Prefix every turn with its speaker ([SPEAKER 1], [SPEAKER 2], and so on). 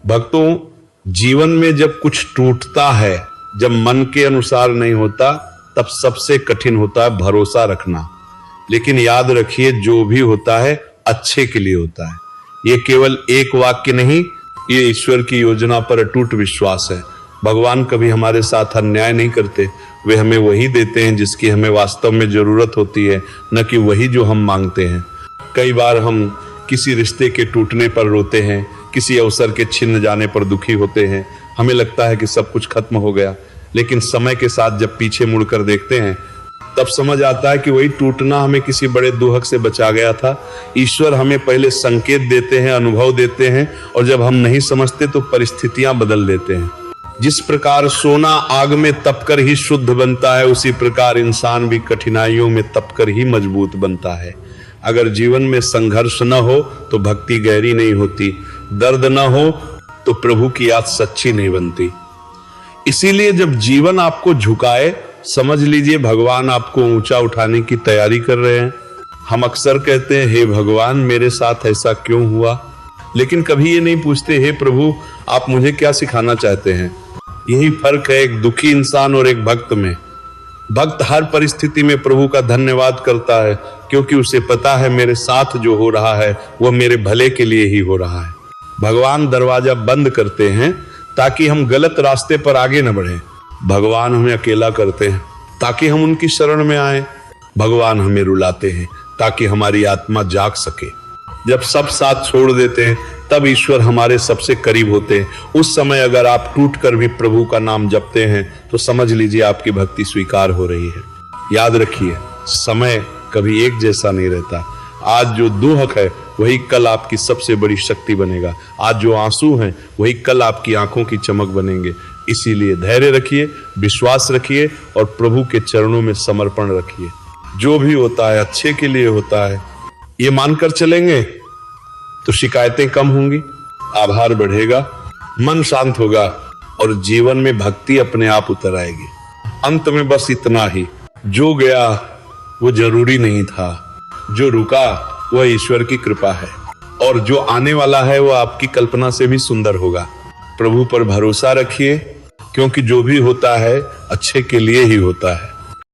[SPEAKER 1] भक्तों, जीवन में जब कुछ टूटता है, जब मन के अनुसार नहीं होता, तब सबसे कठिन होता है भरोसा रखना। लेकिन याद रखिए, जो भी होता है अच्छे के लिए होता है। ये केवल एक वाक्य नहीं, ये ईश्वर की योजना पर अटूट विश्वास है। भगवान कभी हमारे साथ अन्याय नहीं करते। वे हमें वही देते हैं जिसकी हमें वास्तव में जरूरत होती है, न कि वही जो हम मांगते हैं। कई बार हम किसी रिश्ते के टूटने पर रोते हैं, किसी अवसर के छिन जाने पर दुखी होते हैं। हमें लगता है कि सब कुछ खत्म हो गया, लेकिन समय के साथ जब पीछे मुड़कर देखते हैं, तब समझ आता है कि वही टूटना हमें किसी बड़े दुहक से बचा गया था। ईश्वर हमें पहले संकेत देते हैं, अनुभव देते हैं, और जब हम नहीं समझते तो परिस्थितियां बदल देते हैं। जिस प्रकार सोना आग में तपकर ही शुद्ध बनता है, उसी प्रकार इंसान भी कठिनाइयों में तपकर ही मजबूत बनता है। अगर जीवन में संघर्ष न हो तो भक्ति गहरी नहीं होती, दर्द न हो तो प्रभु की याद सच्ची नहीं बनती। इसीलिए जब जीवन आपको झुकाए, समझ लीजिए भगवान आपको ऊंचा उठाने की तैयारी कर रहे हैं। हम अक्सर कहते हैं, हे भगवान मेरे साथ ऐसा क्यों हुआ, लेकिन कभी ये नहीं पूछते, हे प्रभु आप मुझे क्या सिखाना चाहते हैं। यही फर्क है एक दुखी इंसान और एक भक्त में। भक्त हर परिस्थिति में प्रभु का धन्यवाद करता है, क्योंकि उसे पता है मेरे साथ जो हो रहा है वह मेरे भले के लिए ही हो रहा है। भगवान दरवाजा बंद करते हैं ताकि हम गलत रास्ते पर आगे न बढ़ें। भगवान हमें अकेला करते हैं ताकि हम उनकी शरण में आए। भगवान हमें रुलाते हैं ताकि हमारी आत्मा जाग सके। जब सब साथ छोड़ देते हैं, तब ईश्वर हमारे सबसे करीब होते हैं। उस समय अगर आप टूट कर भी प्रभु का नाम जपते हैं, तो समझ लीजिए आपकी भक्ति स्वीकार हो रही है। याद रखिए, समय कभी एक जैसा नहीं रहता। आज जो दुहक है वही कल आपकी सबसे बड़ी शक्ति बनेगा। आज जो आंसू हैं वही कल आपकी आंखों की चमक बनेंगे। इसीलिए धैर्य रखिए, विश्वास रखिए और प्रभु के चरणों में समर्पण रखिए। जो भी होता है अच्छे के लिए होता है, ये मानकर चलेंगे तो शिकायतें कम होंगी, आभार बढ़ेगा, मन शांत होगा और जीवन में भक्ति अपने आप उतर आएगी। अंत में बस इतना ही, जो गया वो जरूरी नहीं था, जो रुका वह ईश्वर की कृपा है, और जो आने वाला है वह आपकी कल्पना से भी सुंदर होगा। प्रभु पर भरोसा रखिए, क्योंकि जो भी होता है अच्छे के लिए ही होता है।